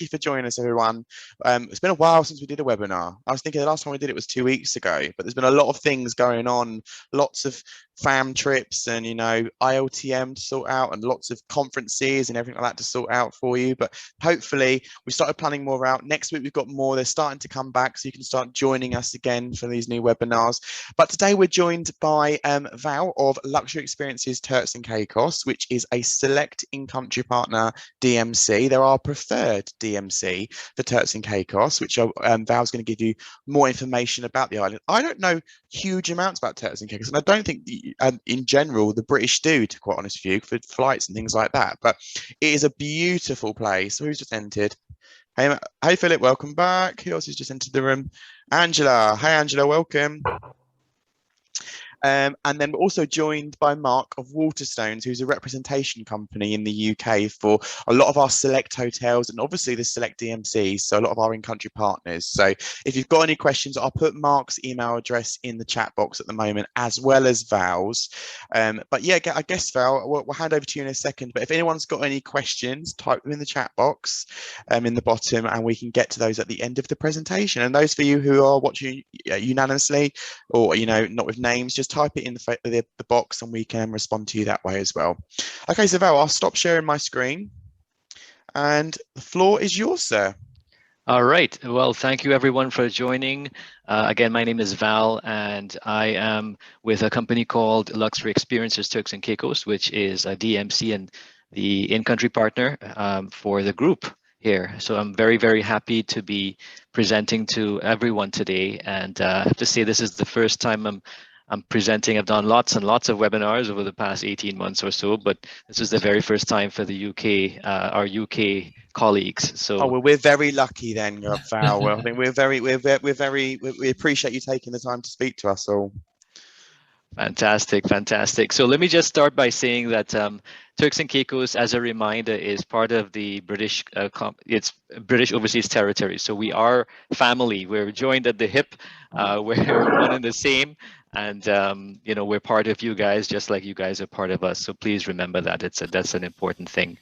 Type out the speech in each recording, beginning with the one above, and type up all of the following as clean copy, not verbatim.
you for joining us, everyone. It's been a while since we did a webinar. I was thinking the last time we did it was 2 weeks ago, but there's been a lot of things going on, lots of fam trips and, ILTM to sort out and lots of conferences and everything like that to sort out for you. But hopefully we started planning more out. Next week, we've got more. They're starting to come back, so you can start joining us again for these new webinars. But today we're joined by Val of Luxury Experiences Turks and Caicos, which is a select in-country partner DMC. They're our preferred DMC for Turks and Caicos, which Val's going to give you more information about the island. I don't know huge amounts about Turks and Caicos, and I don't think in general the British do, to be quite honest with you, for flights and things like that. But it is a beautiful place. Who's just entered? Hey Philip, welcome back. Who else has just entered the room? Angela. Hey Angela, welcome. And then we're also joined by Mark of Waterstones, who's a representation company in the UK for a lot of our select hotels and obviously the select DMCs, so a lot of our in-country partners. So if you've got any questions, I'll put Mark's email address in the chat box at the moment, as well as Val's. But yeah, I guess Val, we'll hand over to you in a second. But if anyone's got any questions, type them in the chat box in the bottom, and we can get to those at the end of the presentation. And those for you who are watching unanimously or, not with names, just type it in the box and we can respond to you that way as well. Okay, so Val, I'll stop sharing my screen and the floor is yours, sir. All right. Well, thank you everyone for joining. Again, my name is Val and I am with a company called Luxury Experiences Turks and Caicos, which is a DMC and the in-country partner for the group here. So I'm very, very happy to be presenting to everyone today. And I have to say, this is the first time I'm presenting. I've done lots and lots of webinars over the past 18 months or so, but this is the very first time for the UK, our UK colleagues. So, well, we're very lucky then, Val. Well, I think we appreciate you taking the time to speak to us all. Fantastic, fantastic. So let me just start by saying that Turks and Caicos, as a reminder, is part of the British, it's British Overseas Territory. So we are family. We're joined at the hip. We're one and the same. And we're part of you guys, just like you guys are part of us. So please remember that. That's an important thing.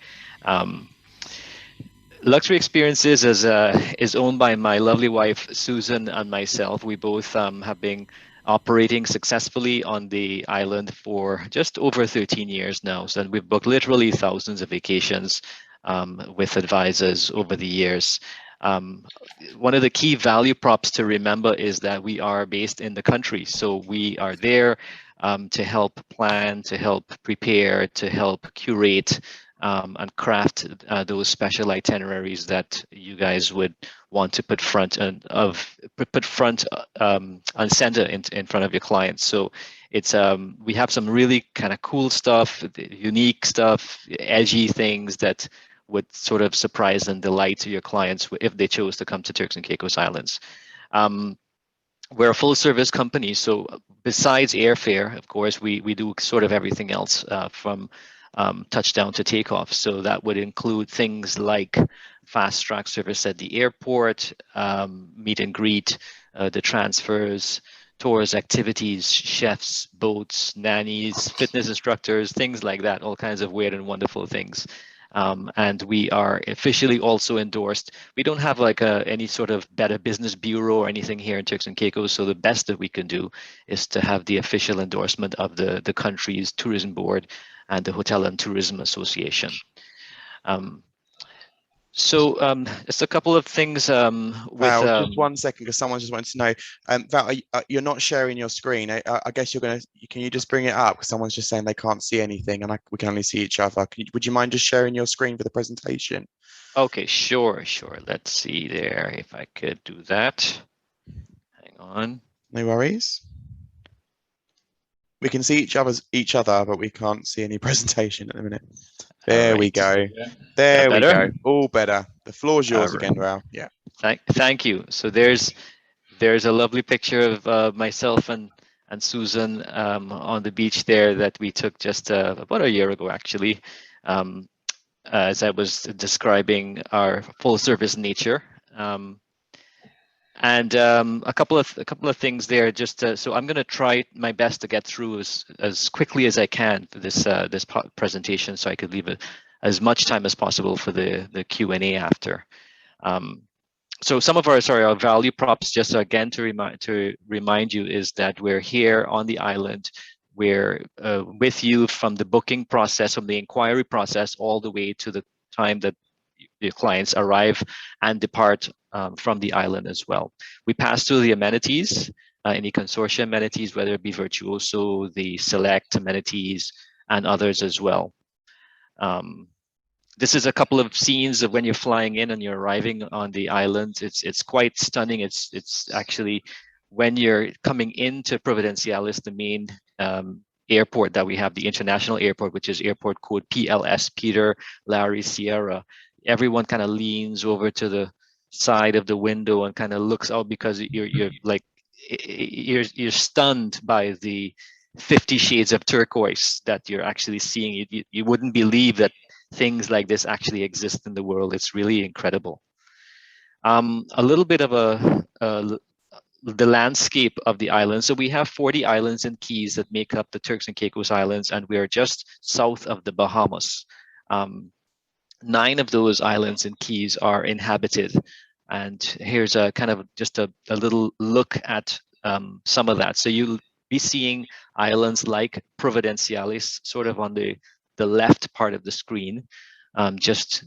Luxury Experiences is owned by my lovely wife Susan and myself. We both have been operating successfully on the island for just over 13 years now. So we've booked literally thousands of vacations with advisors over the years. One of the key value props to remember is that we are based in the country. So we are there to help plan, to help prepare, to help curate and craft those special itineraries that you guys would want to put front and center in front of your clients. So it's we have some really kind of cool stuff, unique stuff, edgy things that would sort of surprise and delight to your clients if they chose to come to Turks and Caicos Islands. We're a full service company, so besides airfare, of course, we do sort of everything else from touchdown to takeoff. So that would include things like fast track service at the airport, meet and greet, the transfers, tours, activities, chefs, boats, nannies, fitness instructors, things like that, all kinds of weird and wonderful things. And we are officially also endorsed. We don't have like any sort of Better Business Bureau or anything here in Turks and Caicos. So the best that we can do is to have the official endorsement of the country's tourism board and the Hotel and Tourism Association. Just a couple of things Val, just 1 second, because someone just wanted to know. Val, you're not sharing your screen. I guess can you just bring it up? Because someone's just saying they can't see anything and we can only see each other. Would you mind just sharing your screen for the presentation? Okay, sure. Let's see there if I could do that. Hang on. No worries. We can see each other, but we can't see any presentation at the minute. There we go. There we go. All better. The floor's yours again, Val. Yeah. Thank you. So there's a lovely picture of myself and Susan on the beach there that we took just about a year ago, actually, as I was describing our full service nature. And a couple of things there. Just so I'm going to try my best to get through as quickly as I can for this presentation, so I could leave as much time as possible for the Q&A after. So some of our value props, just again to remind you, is that we're here on the island. We're with you from the booking process, from the inquiry process, all the way to the time that your clients arrive and depart from the island as well. We pass through the amenities, any consortium amenities, whether it be Virtuoso, the select amenities, and others as well. This is a couple of scenes of when you're flying in and you're arriving on the island. It's quite stunning. It's actually when you're coming into Providenciales, the main airport that we have, the international airport, which is airport code PLS, Peter, Larry, Sierra. Everyone kind of leans over to the side of the window and kind of looks out, because you're like you're stunned by the 50 shades of turquoise that you're actually seeing. You wouldn't believe that things like this actually exist in the world. It's really incredible. A little bit of the landscape of the island. So we have 40 islands and keys that make up the Turks and Caicos Islands, and we are just south of the Bahamas. 9 of those islands and keys are inhabited. And here's a kind of just a little look at some of that. So you'll be seeing islands like Providenciales sort of on the left part of the screen, just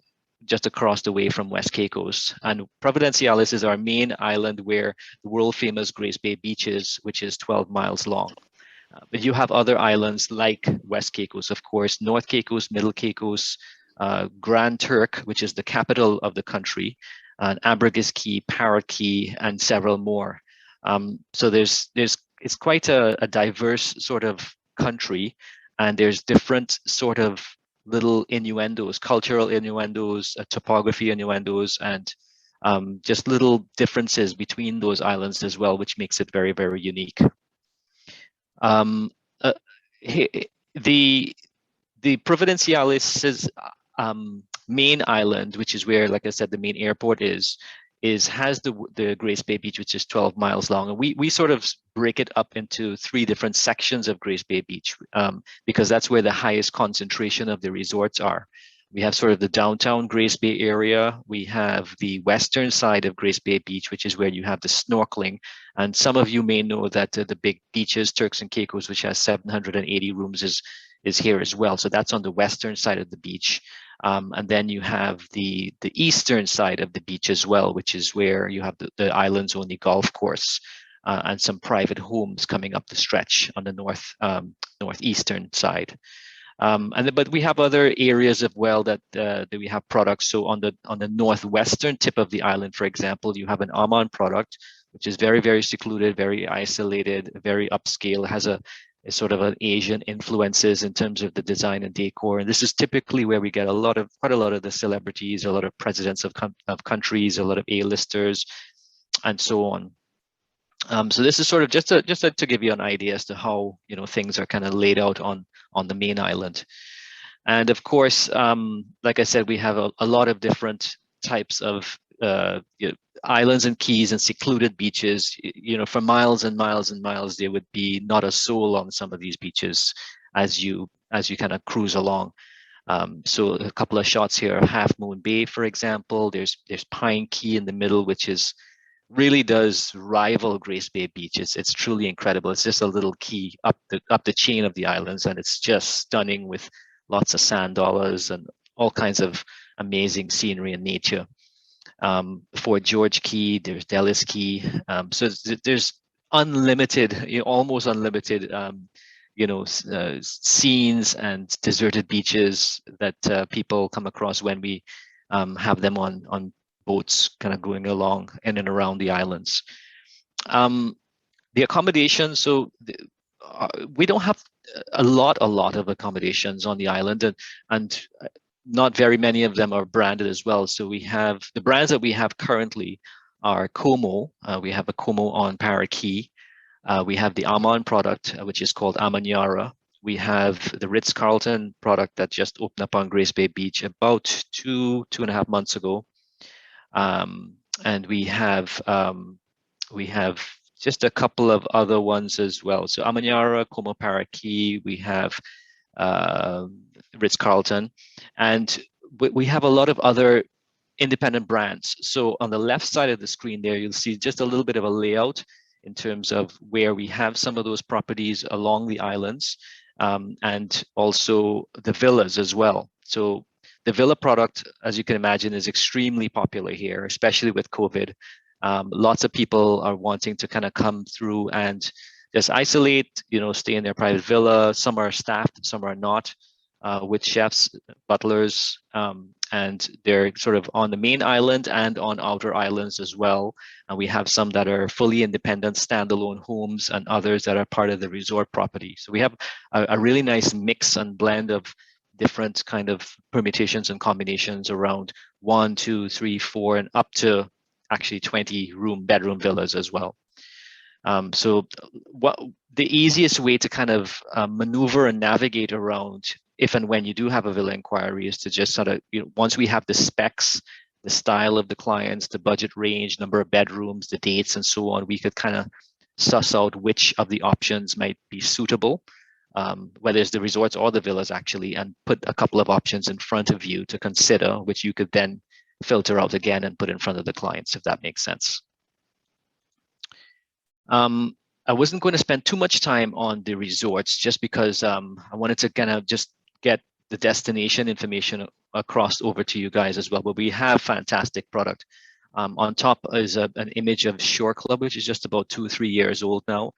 across the way from West Caicos. And Providenciales is our main island where the world famous Grace Bay Beach is, which is 12 miles long. But you have other islands like West Caicos, of course, North Caicos, Middle Caicos, Grand Turk, which is the capital of the country, and Abragas Key, Parrot Key, and several more. So it's quite a diverse sort of country, and there's different sort of little innuendos, cultural innuendos, topography innuendos, and just little differences between those islands as well, which makes it very, very unique. The Providenciales' main island, which is where, like I said, the main airport has the Grace Bay Beach, which is 12 miles long. And we sort of break it up into 3 different sections of Grace Bay Beach, because that's where the highest concentration of the resorts are. We have sort of the downtown Grace Bay area. We have the western side of Grace Bay Beach, which is where you have the snorkeling. And some of you may know that the big beaches, Turks and Caicos, which has 780 rooms, is here as well. So that's on the western side of the beach. And then you have the eastern side of the beach as well, which is where you have the island's only golf course and some private homes coming up the stretch on the northeastern side. But we have other areas as well that we have products. So on the northwestern tip of the island, for example, you have an Aman product, which is very, very secluded, very isolated, very upscale, has a sort of an Asian influences in terms of the design and decor. And this is typically where we get quite a lot of the celebrities, a lot of presidents of countries, a lot of A-listers, and so on. So this is sort of just to give you an idea as to how things are kind of laid out on the main island. And of course, like I said, we have a lot of different types of islands and keys and secluded beaches. For miles and miles and miles, there would be not a soul on some of these beaches as you kind of cruise along. So a couple of shots here, Half Moon Bay, for example. There's Pine Key in the middle, which really does rival Grace Bay Beach. It's truly incredible. It's just a little key up the chain of the islands, and it's just stunning with lots of sand dollars and all kinds of amazing scenery and nature. Fort George Key, there's Delis Key. So there's unlimited, almost unlimited, scenes and deserted beaches that people come across when we have them on boats kind of going along in and around the islands. The accommodation, so we don't have a lot of accommodations on the island, and not very many of them are branded as well. So we have the brands that we have currently are Como. We have a Como on Parrot Key. We have the Aman product, which is called Amanyara. We have the Ritz-Carlton product that just opened up on Grace Bay Beach about 2.5 months ago. And we have just a couple of other ones as well. So Amanyara, Como Parrot Key, we have Ritz-Carlton, and we have a lot of other independent brands. So on the left side of the screen there, you'll see just a little bit of a layout in terms of where we have some of those properties along the islands, and also the villas as well. So the villa product, as you can imagine, is extremely popular here, especially with COVID. Lots of people are wanting to kind of come through and just isolate, stay in their private villa. Some are staffed, some are not, with chefs, butlers, and they're sort of on the main island and on outer islands as well. And we have some that are fully independent, standalone homes, and others that are part of the resort property. So we have a really nice mix and blend of different kind of permutations and combinations around 1, 2, 3, 4, and up to actually 20 bedroom villas as well. So what the easiest way to kind of maneuver and navigate around if and when you do have a villa inquiry is to just sort of, once we have the specs, the style of the clients, the budget range, number of bedrooms, the dates, and so on, we could kind of suss out which of the options might be suitable, whether it's the resorts or the villas actually, and put a couple of options in front of you to consider, which you could then filter out again and put in front of the clients, if that makes sense. I wasn't going to spend too much time on the resorts just because I wanted to kind of just get the destination information across over to you guys as well. But we have fantastic product. On top is an image of Shore Club, which is just about 2 or 3 years old now,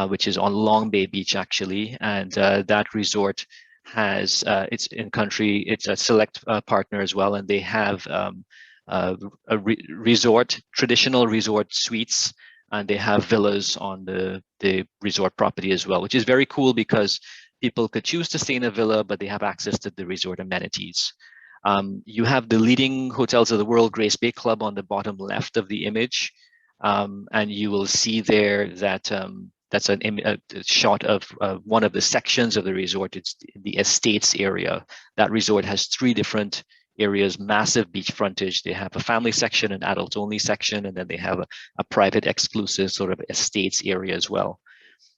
which is on Long Bay Beach actually. And that resort has, it's in country, it's a select partner as well. And they have traditional resort suites, and they have villas on the resort property as well, which is very cool because people could choose to stay in a villa, but they have access to the resort amenities. You have the leading hotels of the world, Grace Bay Club, on the bottom left of the image. And you will see there that that's a shot of one of the sections of the resort. It's the estates area. That resort has 3 different areas, massive beach frontage. They have a family section, an adult only section, and then they have a private exclusive sort of estates area as well.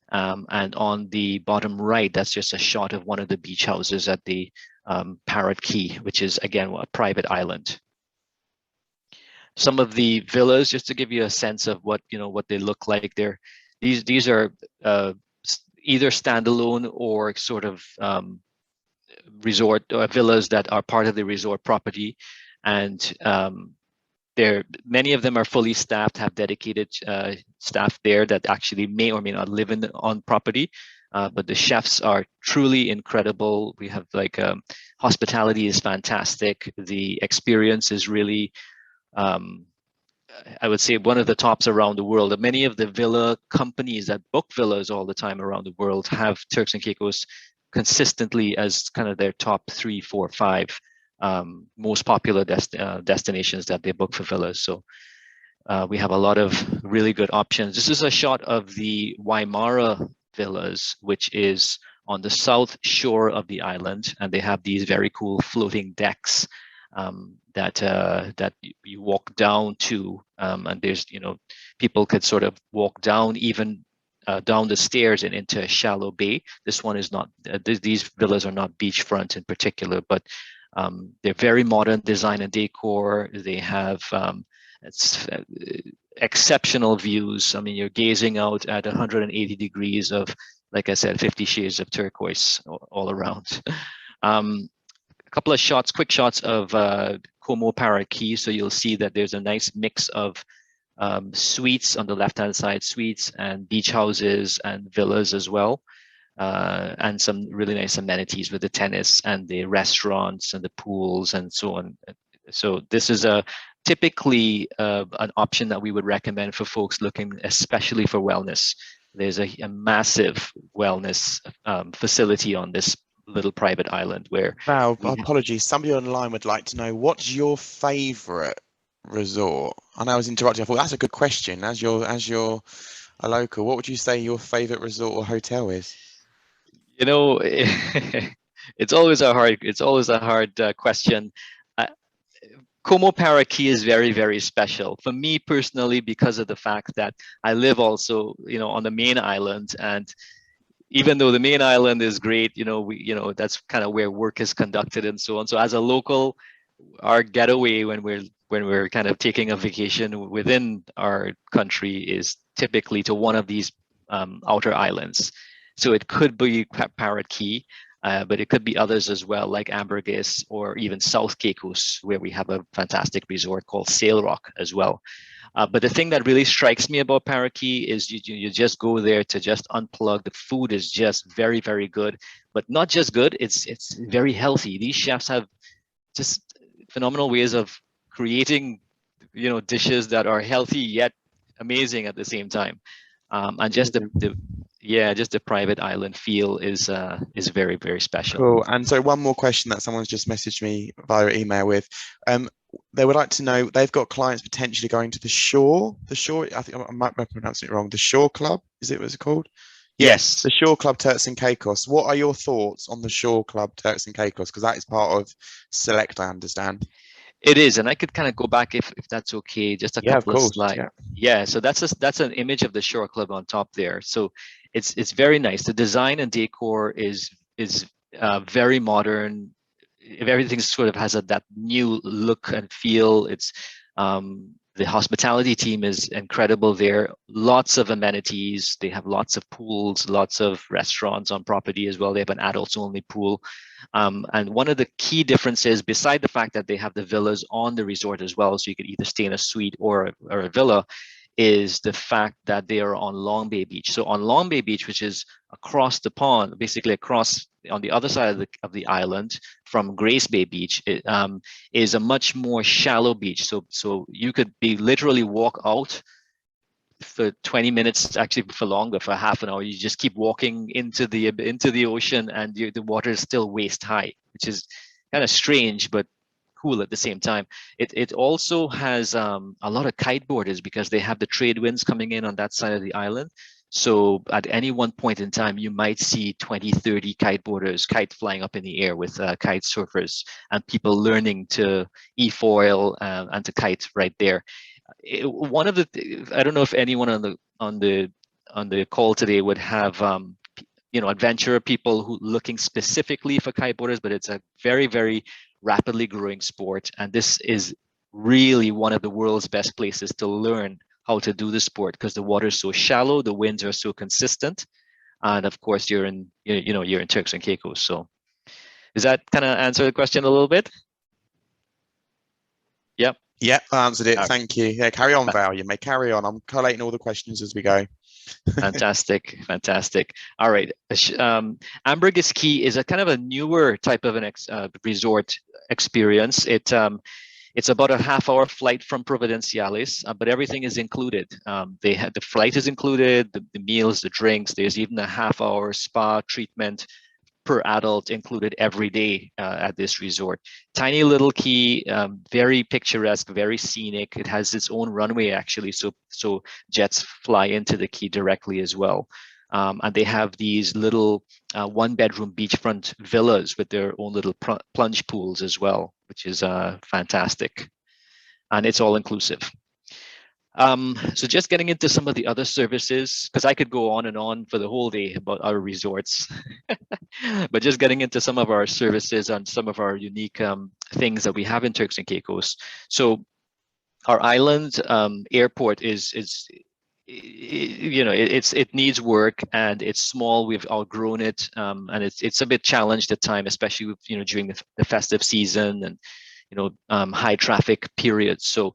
And on the bottom right, that's just a shot of one of the beach houses at the Parrot Key, which is again a private island. Some of the villas, just to give you a sense of what they look like, these are either standalone or sort of resort villas that are part of the resort property, and many of them are fully staffed, have dedicated staff there that actually may or may not live on property, but the chefs are truly incredible. We have hospitality is fantastic. The experience is really, I would say, one of the tops around the world. Many of the villa companies that book villas all the time around the world have Turks and Caicos consistently as kind of their top 3, 4, 5 most popular destinations that they book for villas. So we have a lot of really good options. This is a shot of the Waimara villas, which is on the south shore of the island, and they have these very cool floating decks that you walk down to, and there's people could sort of walk down even down the stairs and into a shallow bay. This one is not, these villas are not beachfront in particular, but they're very modern design and decor. They have exceptional views. I mean, you're gazing out at 180 degrees of, like I said, 50 shades of turquoise all around. A couple of shots, quick shots of Como Parrot Key. So you'll see that there's a nice mix of suites on the left-hand side, suites and beach houses and villas as well, and some really nice amenities with the tennis and the restaurants and the pools and so on. So this is typically an option that we would recommend for folks looking especially for wellness. There's a massive wellness facility on this little private island where— Val, apologies, somebody online would like to know, what's your favorite resort? I know I was interrupting. I thought that's a good question. As you're a local, what would you say your favorite resort or hotel is? It's always a hard question. Como Parrot Key is very, very special for me personally because of the fact that I live also, on the main island, and even though the main island is great, that's kind of where work is conducted and so on. So as a local, our getaway when we're when we're kind of taking a vacation within our country is typically to one of these outer islands. So it could be Parrot Key, but it could be others as well, like Ambergris or even South Caicos, where we have a fantastic resort called Sail Rock as well. But the thing that really strikes me about Parrot Key is you just go there to just unplug. The food is just very, very good, but not just good, it's very healthy. These chefs have just phenomenal ways of creating, dishes that are healthy yet amazing at the same time. And just just the private island feel is very, very special. Cool. And so one more question that someone's just messaged me via email with. They would like to know, they've got clients potentially going to the Shore, I think I might be pronouncing it wrong. The Shore Club, is it what's called? Yes. The Shore Club Turks and Caicos. What are your thoughts on the Shore Club Turks and Caicos? Because that is part of Select, I understand. It is, and I could kind of go back if that's okay, just a couple of slides. Yeah. So that's an image of the Shore Club on top there. So it's very nice. The design and decor is very modern. Everything sort of has that new look and feel. It's the hospitality team is incredible there. Lots of amenities. They have lots of pools, lots of restaurants on property as well. They have an adults only pool. And one of the key differences, beside the fact that they have the villas on the resort as well, so you could either stay in a suite or a villa, is the fact that they are on Long Bay Beach. So on Long Bay Beach, which is across the pond, basically across on the other side of the island from Grace Bay Beach, is a much more shallow beach. So you could be literally walk out for 20 minutes, actually for longer, for half an hour. You just keep walking into the ocean, and the water is still waist high, which is kind of strange, but cool at the same time. It also has a lot of kiteboarders because they have the trade winds coming in on that side of the island. So at any one point in time, you might see 20, 30 kiteboarders, kite flying up in the air with kite surfers and people learning to e-foil and to kite right there. One of the, I don't know if anyone on the call today would have adventurer people who looking specifically for kiteboarders, but it's a very, very rapidly growing sport, and this is really one of the world's best places to learn how to do the sport because the water is so shallow, the winds are so consistent, and of course you're in Turks and Caicos. So does that kind of answer the question a little bit? Yep. Yeah, I answered it. Thank you. Yeah, carry on, Val. You may carry on. I'm collating all the questions as we go. Fantastic. All right. Ambergris Caye is a kind of a newer type of an resort experience. It's about a half-hour flight from Providenciales, but everything is included. The flight is included, the meals, the drinks. There's even a half-hour spa treatment per adult included every day at this resort. Tiny little key, very picturesque, very scenic. It has its own runway actually, so jets fly into the key directly as well. And they have these little one-bedroom beachfront villas with their own little plunge pools as well, which is fantastic. And it's all inclusive. So just getting into some of the other services, because I could go on and on for the whole day about our resorts, but just getting into some of our services and some of our unique things that we have in Turks and Caicos. So our island airport it needs work and it's small. We've outgrown it, and it's a bit challenged at times, especially with, during the festive season and high traffic periods. So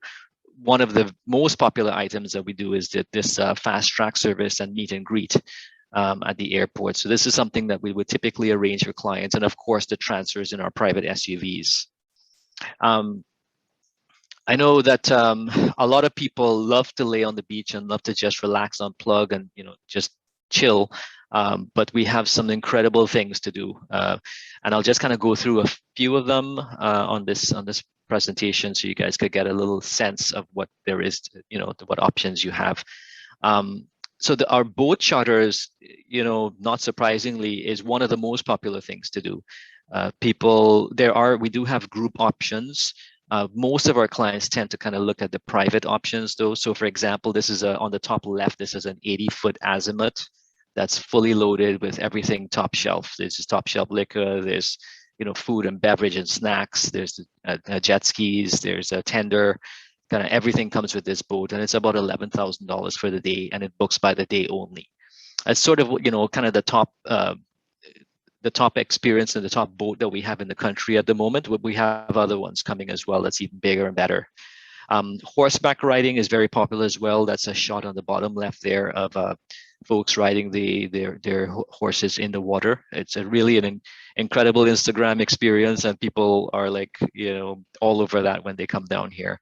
one of the most popular items that we do is this fast track service and meet and greet at the airport. So this is something that we would typically arrange for clients, and of course the transfers in our private SUVs. I know that a lot of people love to lay on the beach and love to just relax, unplug, and just chill. But we have some incredible things to do, and I'll just kind of go through a few of them on this presentation, so you guys could get a little sense of what there is, what options you have. So our boat charters, not surprisingly, is one of the most popular things to do. We do have group options. Most of our clients tend to kind of look at the private options though. So for example, this is on the top left, this is an 80-foot azimuth that's fully loaded with everything top shelf. There's top shelf liquor, there's food and beverage and snacks. There's jet skis, there's a tender, kind of everything comes with this boat, and it's about $11,000 for the day, and it books by the day only. It's sort of, kind of the top experience and the top boat that we have in the country at the moment. We have other ones coming as well that's even bigger and better. Horseback riding is very popular as well. That's a shot on the bottom left there of folks riding their horses in the water. It's really an incredible Instagram experience, and people are like, all over that when they come down here.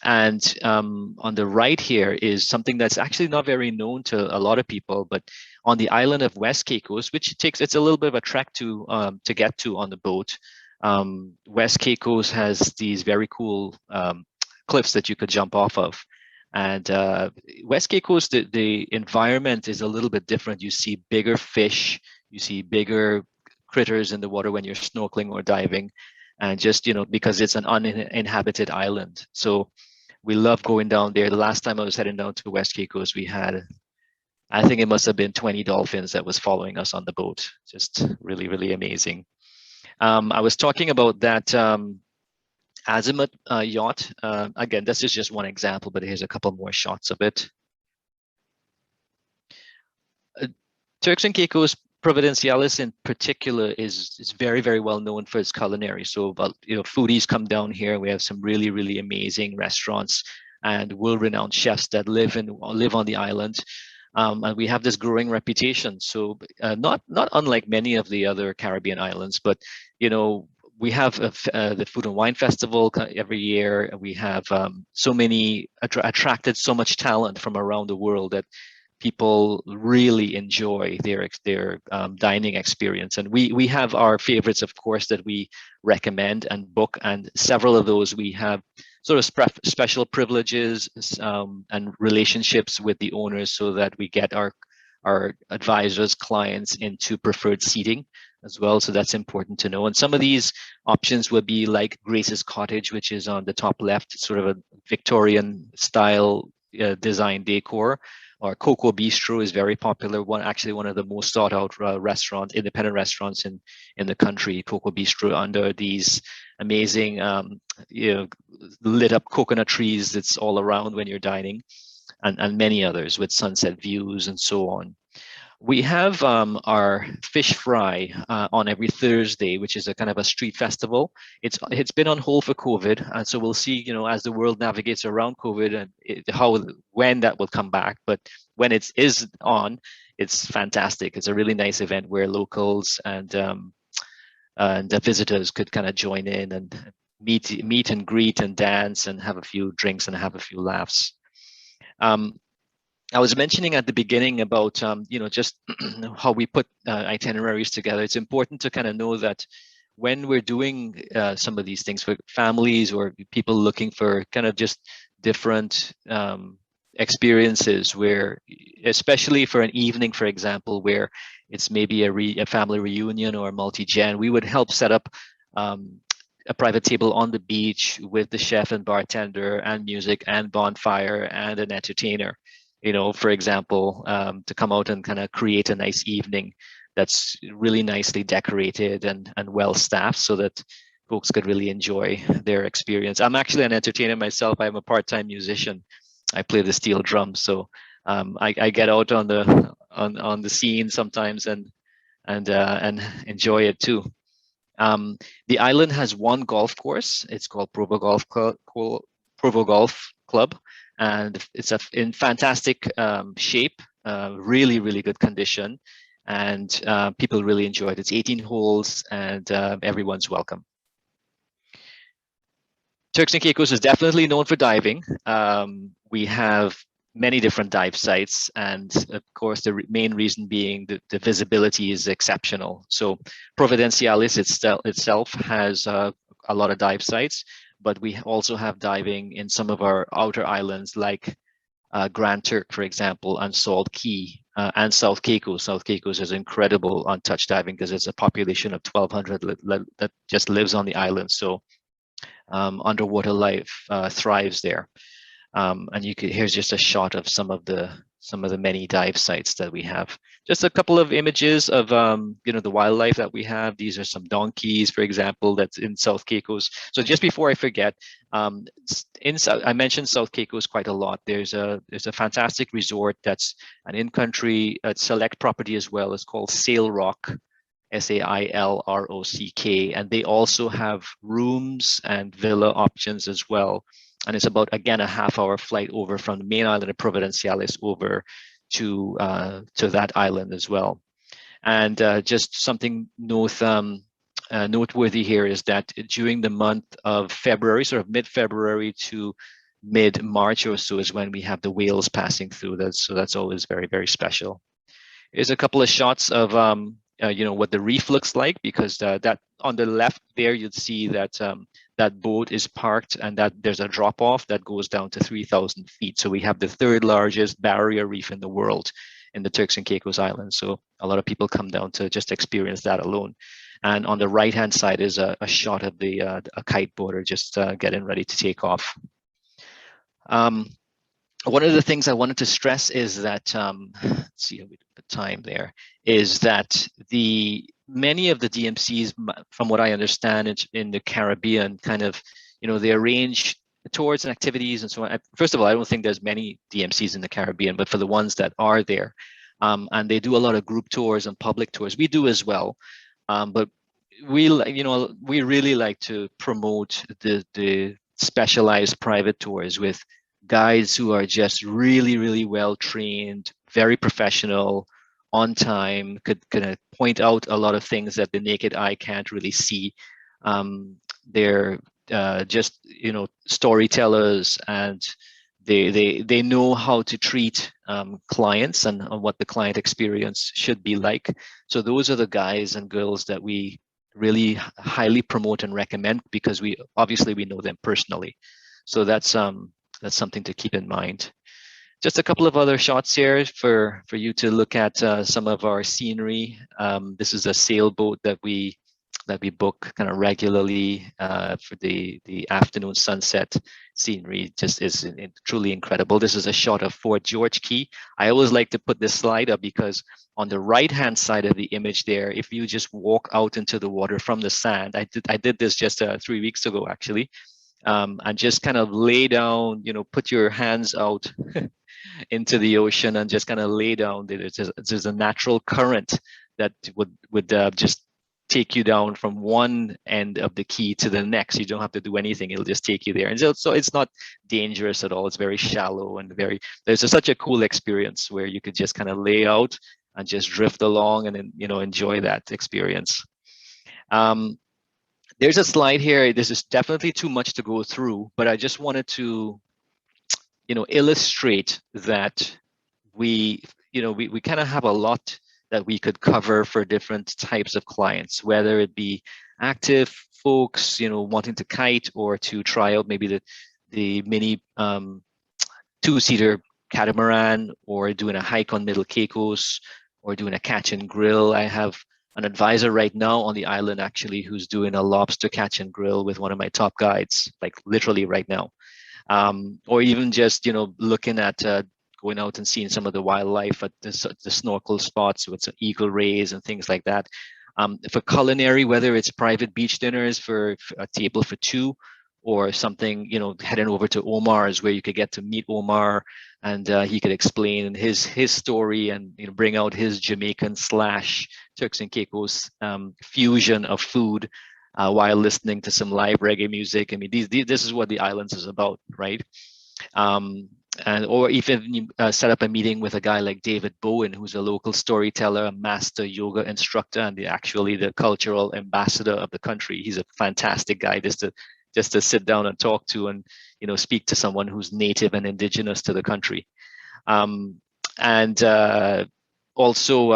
And on the right here is something that's actually not very known to a lot of people, but on the island of West Caicos, which it's a little bit of a trek to get to on the boat. West Caicos has these very cool cliffs that you could jump off of. And West Caicos, the environment is a little bit different. You see bigger fish, you see bigger critters in the water when you're snorkeling or diving, and just, because it's an uninhabited island. So we love going down there. The last time I was heading down to West Caicos, we had, I think it must have been 20 dolphins that was following us on the boat. Just really, really amazing. I was talking about that Azimuth yacht. Again, this is just one example, but here's a couple more shots of it. Turks and Caicos, Providenciales in particular is very, very well known for its culinary. So, foodies come down here. We have some really, really amazing restaurants and world-renowned chefs that live on the island. And we have this growing reputation. So not unlike many of the other Caribbean islands, but we have the Food and Wine Festival every year. We have so many attracted so much talent from around the world that people really enjoy their dining experience. And we have our favorites, of course, that we recommend and book, and several of those we have sort of special privileges and relationships with the owners, so that we get our advisors, clients into preferred seating as well. So that's important to know. And some of these options would be like Grace's Cottage, which is on the top left, sort of a Victorian style design decor. Or Coco Bistro is very popular. One of the most sought out independent restaurants in the country. Coco Bistro, under these amazing lit up coconut trees that's all around when you're dining, and many others with sunset views and so on. We have our fish fry on every Thursday, which is a kind of a street festival. It's been on hold for COVID, and so we'll see, as the world navigates around COVID and when that will come back. But when it is on, it's fantastic. It's a really nice event where locals and the visitors could kind of join in and meet and greet and dance and have a few drinks and have a few laughs. I was mentioning at the beginning about, just how we put itineraries together. It's important to kind of know that when we're doing some of these things for families or people looking for kind of just different experiences, where, especially for an evening, for example, where it's maybe a family reunion or multi-gen, we would help set up a private table on the beach with the chef and bartender and music and bonfire and an entertainer. For example, to come out and kind of create a nice evening that's really nicely decorated and well staffed, so that folks could really enjoy their experience. I'm actually an entertainer myself. I'm a part-time musician. I play the steel drum, so I get out on the scene sometimes and enjoy it too. The island has one golf course. It's called Provo Golf Club. And it's in fantastic shape, really, really good condition, and people really enjoy it. It's 18 holes, and everyone's welcome. Turks and Caicos is definitely known for diving. We have many different dive sites, and of course, the main reason being the visibility is exceptional. So Providenciales itself has a lot of dive sites, but we also have diving in some of our outer islands, like Grand Turk, for example, and Salt Key, and South Caicos. South Caicos is incredible untouched diving because it's a population of 1,200 that just lives on the island. So underwater life thrives there. And here's just a shot of some of the some of the many dive sites that we have. Just a couple of images of the wildlife that we have. These are some donkeys, for example, that's in South Caicos. So just before I forget, I mentioned South Caicos quite a lot. There's a fantastic resort that's an in-country select property as well. It's called Sail Rock, SAILROCK, and they also have rooms and villa options as well. And it's about, again, a half-hour flight over from the main island of Providenciales over to that island as well. And just something noteworthy here is that during the month of February, sort of mid-February to mid-March or so, is when we have the whales passing through that. So that's always very, very special. Here's a couple of shots of what the reef looks like, because that on the left there, you'd see that that boat is parked and that there's a drop off that goes down to 3,000 feet. So we have the third largest barrier reef in the world in the Turks and Caicos Islands. So a lot of people come down to just experience that alone. And on the right-hand side is a shot of a kite boater just getting ready to take off. One of the things I wanted to stress is that, let's see how we put time there, is that many of the DMCs, from what I understand, in the Caribbean, kind of, they arrange tours and activities and so on. First of all, I don't think there's many DMCs in the Caribbean, but for the ones that are there, and they do a lot of group tours and public tours. We do as well, but we really like to promote the specialized private tours with guides who are just really, really well trained, very professional, on time, could kind of point out a lot of things that the naked eye can't really see. They're just storytellers, and they know how to treat clients and what the client experience should be like. So those are the guys and girls that we really highly promote and recommend, because we know them personally. So that's something to keep in mind. Just a couple of other shots here for you to look at some of our scenery. This is a sailboat that we book kind of regularly for the afternoon sunset scenery. Just is truly incredible. This is a shot of Fort George Key. I always like to put this slide up because on the right-hand side of the image there, if you just walk out into the water from the sand, I did this just 3 weeks ago actually, and just kind of lay down, put your hands out into the ocean and just kind of lay down. There's a natural current that would just take you down from one end of the key to the next. You don't have to do anything. It'll just take you there. And so it's not dangerous at all. It's very shallow and there's such a cool experience where you could just kind of lay out and just drift along and then, enjoy that experience. There's a slide here. This is definitely too much to go through, but I just wanted to, illustrate that we kind of have a lot that we could cover for different types of clients, whether it be active folks, wanting to kite or to try out maybe the mini two-seater catamaran, or doing a hike on Middle Caicos, or doing a catch and grill. I have an advisor right now on the island actually who's doing a lobster catch and grill with one of my top guides, like literally right now. Or even just, looking at going out and seeing some of the wildlife at the snorkel spots with some eagle rays and things like that. For culinary, whether it's private beach dinners for a table for two, or something, heading over to Omar's where you could get to meet Omar and he could explain his story and bring out his Jamaican / Turks and Caicos fusion of food while listening to some live reggae music. I mean, this is what the islands is about, right? Or even set up a meeting with a guy like David Bowen, who's a local storyteller, a master yoga instructor, and actually the cultural ambassador of the country. He's a fantastic guy just to sit down and talk to, and speak to someone who's native and indigenous to the country. Also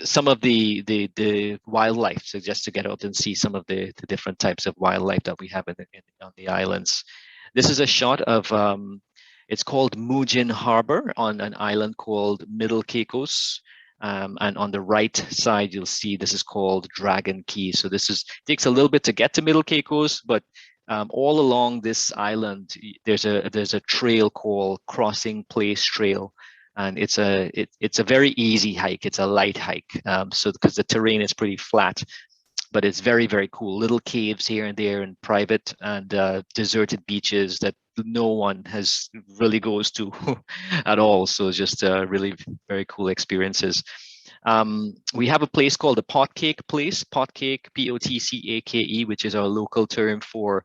some of the wildlife, so just to get out and see some of the different types of wildlife that we have on the islands. This is a shot of it's called Mujin Harbor on an island called Middle Caicos. And on the right side, you'll see this is called Dragon Key. So takes a little bit to get to Middle Caicos, but all along this island, there's a trail called Crossing Place Trail. and it's a very easy hike. It's a light hike, so because the terrain is pretty flat, but it's very, very cool. Little caves here and there, and private and deserted beaches that no one has really goes to at all. So it's just really very cool experiences. We have a place called the Potcake Place, Potcake, Potcake, which is our local term for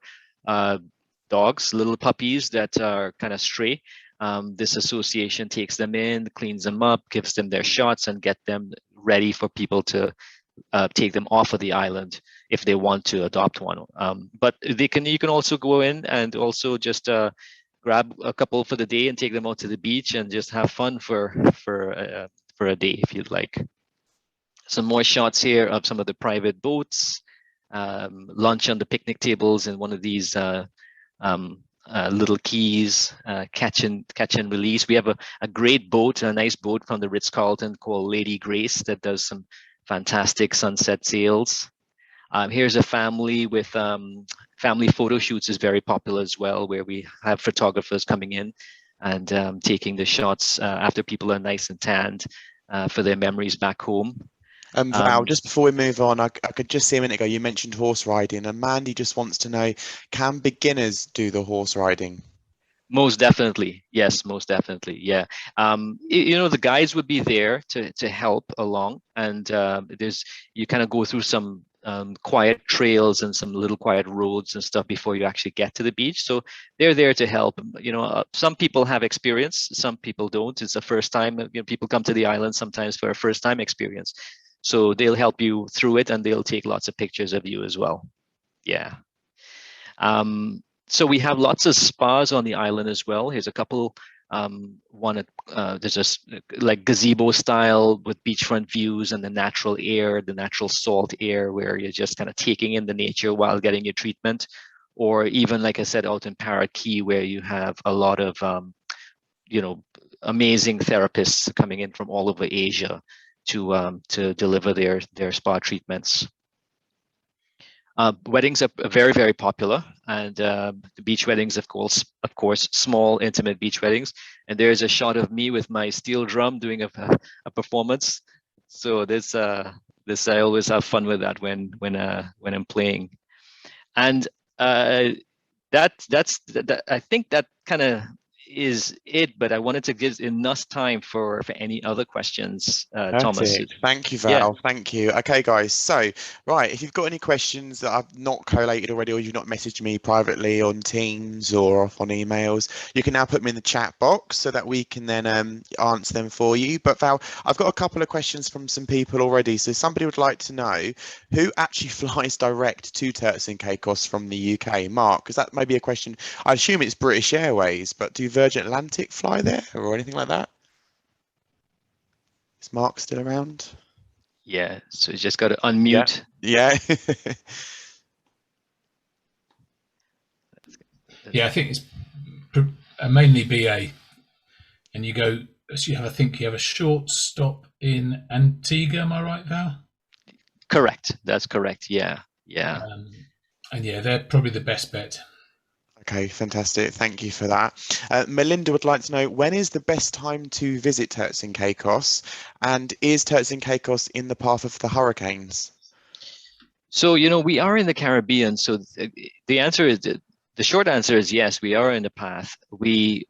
dogs, little puppies that are kind of stray. This association takes them in, cleans them up, gives them their shots, and get them ready for people to take them off of the island if they want to adopt one. But you can also go in and also just grab a couple for the day and take them out to the beach and just have fun for a day if you'd like. Some more shots here of some of the private boats, lunch on the picnic tables in one of these little keys, catch and release. We have a great boat, a nice boat from the Ritz-Carlton called Lady Grace that does some fantastic sunset sails. Here's a family with family photo shoots is very popular as well, where we have photographers coming in and taking the shots after people are nice and tanned for their memories back home. Val, just before we move on, I could just see a minute ago you mentioned horse riding, and Mandy just wants to know, can beginners do the horse riding? Most definitely, yes, most definitely, yeah. The guides would be there to help along, and you kind of go through some quiet trails and some little quiet roads and stuff before you actually get to the beach. So they're there to help. Some people have experience, some people don't. It's the first time. People come to the island sometimes for a first time experience. So they'll help you through it, and they'll take lots of pictures of you as well. Yeah. So we have lots of spas on the island as well. Here's a couple. There's a like gazebo style with beachfront views and the natural air, the natural salt air, where you're just kind of taking in the nature while getting your treatment. Or even, like I said, out in Parrot Key, where you have a lot of amazing therapists coming in from all over Asia to deliver their spa treatments. Weddings are very, very popular, and the beach weddings, of course, small, intimate beach weddings. And there's a shot of me with my steel drum doing a performance. So this I always have fun with that when I'm playing. And I think that kind of is it, but I wanted to give enough time for any other questions, Thomas. Thank you, Val. Yeah. Thank you. Okay, guys. So, right, if you've got any questions that I've not collated already, or you've not messaged me privately on Teams or off on emails, you can now put them in the chat box so that we can then answer them for you. But Val, I've got a couple of questions from some people already. So somebody would like to know who actually flies direct to Turks and Caicos from the UK. Mark, is that maybe a question? I assume it's British Airways, but do Virgin Atlantic fly there or anything like that? Is Mark still around? Yeah, so you just got to unmute. Yeah. Yeah, I think it's mainly BA, and you go. So I think you have a short stop in Antigua. Am I right, Val? Correct. That's correct. Yeah. And yeah, they're probably the best bet. Okay, fantastic. Thank you for that. Melinda would like to know, when is the best time to visit Turks and Caicos, and is Turks and Caicos in the path of the hurricanes? So, we are in the Caribbean. So the answer is, the short answer is yes, we are in the path. We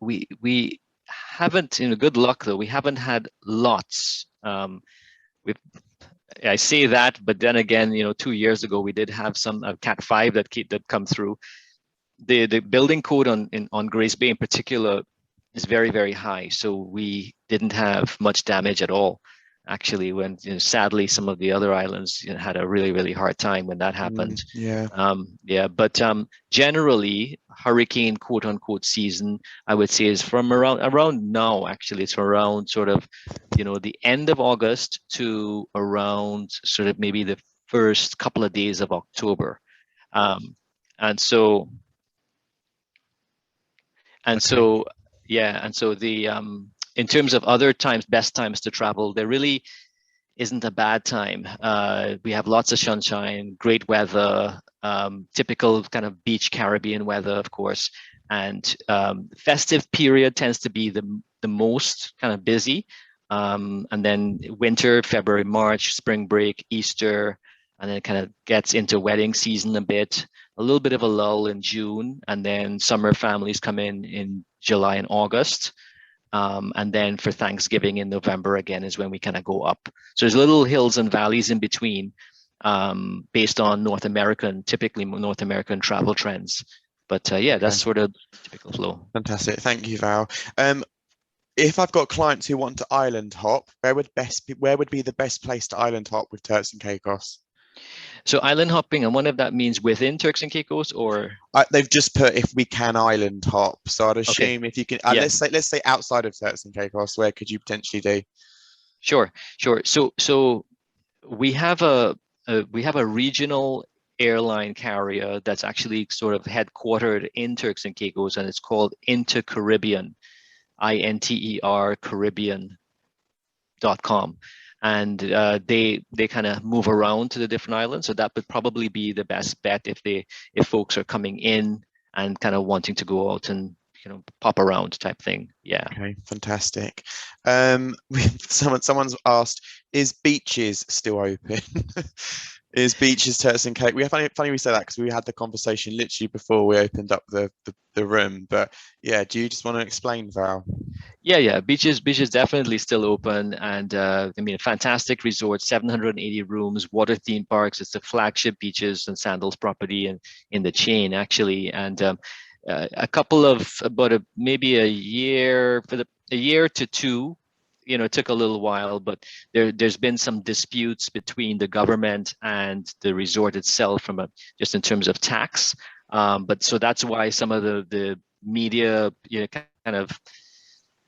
haven't, good luck though, we haven't had lots. I say that, but then again, 2 years ago, we did have some Cat 5 that come through. The building code on Grace Bay in particular is very, very high. So we didn't have much damage at all, actually, when sadly some of the other islands had a really, really hard time when that happened. But generally, hurricane quote unquote season, I would say, is from around now. Actually, it's around sort of the end of August to around sort of maybe the first couple of days of October. And so the in terms of other times, best times to travel, there really isn't a bad time. We have lots of sunshine, great weather, typical kind of beach Caribbean weather, of course. And festive period tends to be the most kind of busy. And then winter, February, March, spring break, Easter, and then it kind of gets into wedding season a bit, a little bit of a lull in June, and then summer families come in July and August. And then for Thanksgiving in November again is when we kind of go up. So there's little hills and valleys in between based on typically North American travel trends. But yeah, that's sort of typical flow. Fantastic. Thank you, Val. If I've got clients who want to island hop, where would be the best place to island hop with Turks and Caicos? So island hopping, and one of that means within Turks and Caicos, or they've just put if we can island hop. So I'd assume if you can, let's say outside of Turks and Caicos, where could you potentially do? Sure. So we have a regional airline carrier that's actually sort of headquartered in Turks and Caicos, and it's called Intercaribbean, INTER Caribbean.com. And they kind of move around to the different islands. So that would probably be the best bet if folks are coming in and kind of wanting to go out and pop around type thing. Yeah. Okay, fantastic. Someone's asked, is beaches still open? Is beaches Turks and Caicos? Funny we say that because we had the conversation literally before we opened up the room. But yeah, do you just want to explain, Val? Yeah. Beaches definitely still open, and I mean, fantastic resort, 780 rooms, water theme parks. It's the flagship beaches and sandals property in the chain actually, and maybe a year to two. It took a little while, but there's been some disputes between the government and the resort itself just in terms of tax. But so that's why some of the media, kind of,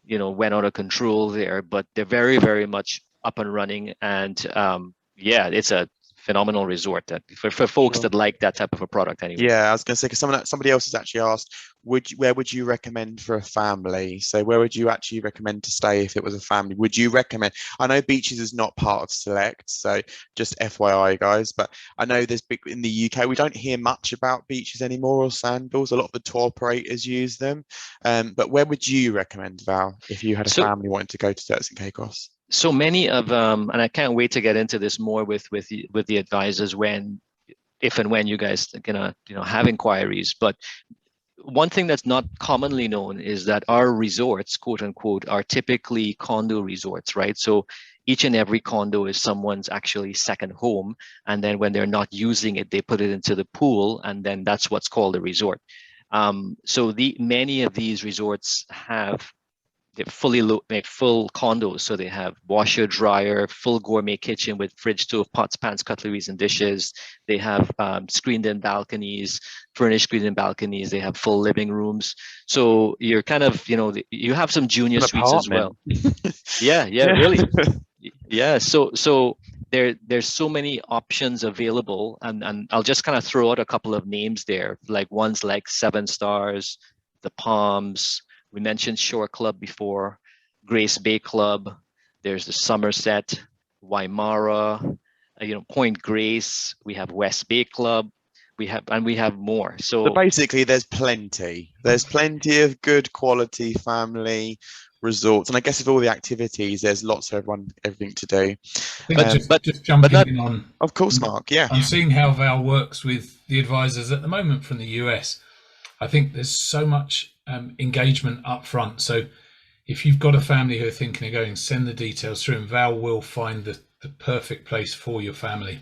went out of control there. But they're very, very much up and running, and yeah, it's a phenomenal resort for folks that like that type of a product anyway. Yeah, I was going to say, because somebody else has actually asked, where would you recommend for a family? So where would you actually recommend to stay if it was a family? Would you recommend? I know beaches is not part of Select, so just FYI, guys. But I know there's in the UK, we don't hear much about beaches anymore or sandals. A lot of the tour operators use them. But where would you recommend, Val, if you had a family wanting to go to Turks and Caicos? So many of and I can't wait to get into this more with the advisors if and when you guys are gonna have inquiries. But one thing that's not commonly known is that our resorts, quote unquote, are typically condo resorts, right? So each and every condo is someone's actually second home, and then when they're not using it, they put it into the pool, and then that's what's called a resort. So many of these resorts they're full condos, so they have washer, dryer, full gourmet kitchen with fridge, stove, pots, pans, cutleries, and dishes. They have screened-in balconies, furnished screened-in balconies. They have full living rooms. So you're kind of, you have some junior suites as well. Yeah, really. Yeah, so there's so many options available, and I'll just kind of throw out a couple of names there, like ones like Seven Stars, the Palms. We mentioned Shore Club before, Grace Bay Club. There's the Somerset, Waimara, Point Grace. We have West Bay Club. We have more. So basically, there's plenty. There's plenty of good quality family resorts, and I guess with all the activities, there's lots of everything to do. Just jumping in on. Of course, Mark. Yeah, I'm seeing how Val works with the advisors at the moment from the US. I think there's so much engagement up front. So if you've got a family who are thinking of going, send the details through, and Val will find the perfect place for your family.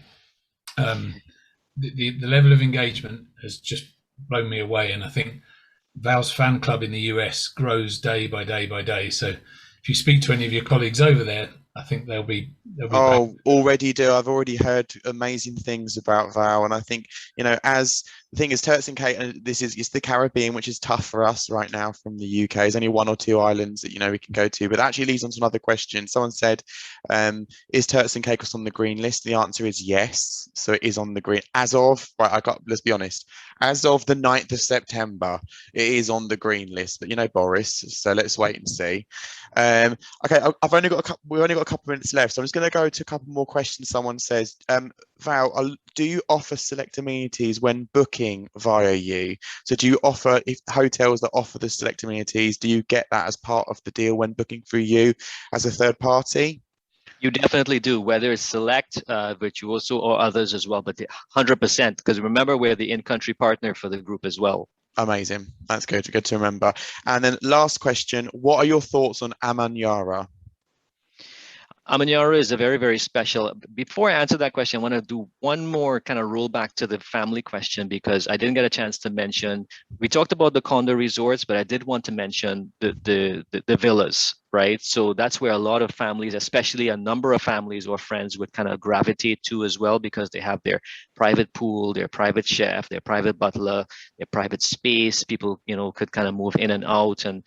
The level of engagement has just blown me away, and I think Val's fan club in the US grows day by day by day. So if you speak to any of your colleagues over there, I think they'll be back. Already do. I've already heard amazing things about Val, and I think as the thing is, Turks and Caicos, it's the Caribbean, which is tough for us right now from the UK. There's only one or two islands that we can go to, but that actually leads on to another question. Someone said, is Turks and Caicos on the green list? The answer is yes. So it is on the green as of let's be honest, as of the 9th of September, it is on the green list. But Boris, so let's wait and see. Okay, we've only got a couple of minutes left, so I'm just going to go to a couple more questions. Someone says, Val, do you offer select amenities when booking booking via you. So do you offer, if hotels that offer the select amenities, do you get that as part of the deal when booking through you as a third party? You definitely do, whether it's Select, Virtuoso, or others as well, but 100%, because remember, we're the in-country partner for the group as well. Amazing. That's good to remember. And then last question, what are your thoughts on Amanyara? Amanyara is a very, very special. Before I answer that question, I want to do one more kind of roll back to the family question, because I didn't get a chance to mention, we talked about the condo resorts, but I did want to mention the villas, right? So that's where a lot of families, especially a number of families or friends, would kind of gravitate to as well, because they have their private pool, their private chef, their private butler, their private space. People, you know, could kind of move in and out, and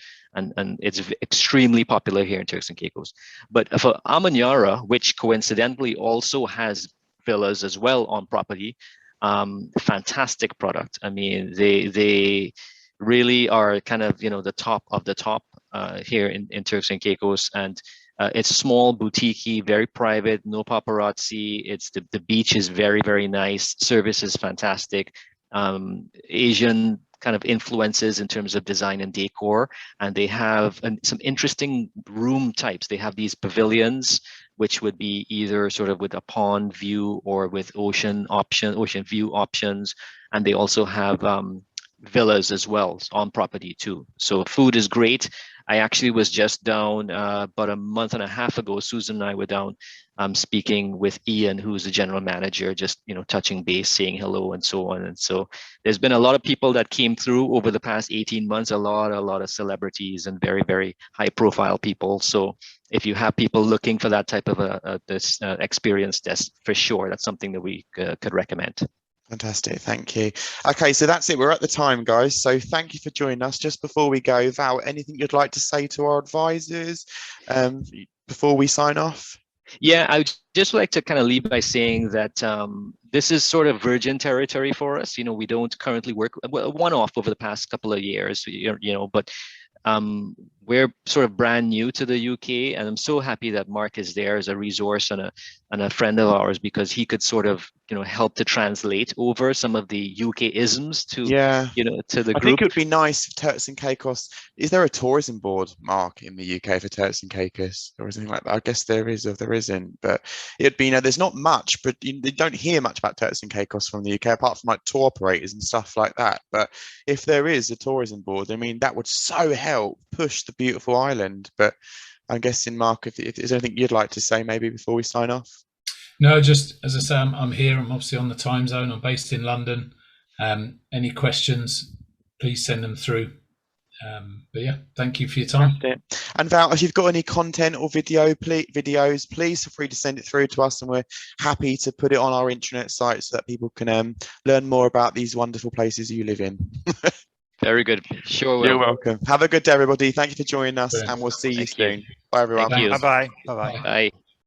it's extremely popular here in Turks and Caicos. But for Amanyara, which coincidentally also has villas as well on property, fantastic product. I mean, they really are kind of, you know, the top of the top here in Turks and Caicos, and it's small, boutique-y, very private, no paparazzi. It's the beach is very, very nice. Service is fantastic. Asian kind of influences in terms of design and decor, and they have some interesting room types. They have these pavilions, which would be either sort of with a pond view or with ocean view options, and they also have villas as well on property too. So food is great. I actually was just down about a month and a half ago. Susan and I were down speaking with Ian, who's the general manager, just, you know, touching base, saying hello and so on. And so there's been a lot of people that came through over the past 18 months, a lot of celebrities and very, very high profile people. So if you have people looking for that type of this experience, that's for sure, that's something that we could recommend. Fantastic, thank you. Okay, so that's it. We're at the time, guys. So thank you for joining us. Just before we go, Val, anything you'd like to say to our advisors before we sign off? Yeah, I would just like to kind of leave by saying that this is sort of virgin territory for us. You know, we don't currently work one-off over the past couple of years, you know, but we're sort of brand new to the UK, and I'm so happy that Mark is there as a resource and a friend of ours, because he could sort of, you know, help to translate over some of the UK isms to, you know, to the group. I think it would be nice if Turks and Caicos, is there a tourism board, Mark, in the UK for Turks and Caicos or anything like that? I guess there is, or there isn't, but it'd be, you know, there's not much, but you don't hear much about Turks and Caicos from the UK apart from like tour operators and stuff like that. But if there is a tourism board, I mean, that would so help push the beautiful island. But I'm guessing, Mark, if there's anything you'd like to say maybe before we sign off. No, just as I say, I'm here. I'm obviously on the time zone. I'm based in London. Any questions, please send them through. But yeah, thank you for your time. And Val, if you've got any content or videos, please feel free to send it through to us, and we're happy to put it on our intranet site so that people can learn more about these wonderful places you live in. Very good. Sure will. You're welcome. Have a good day, everybody. Thank you for joining us, and we'll see you soon. Bye, everyone. Thank you. Bye-bye. Bye-bye. Bye.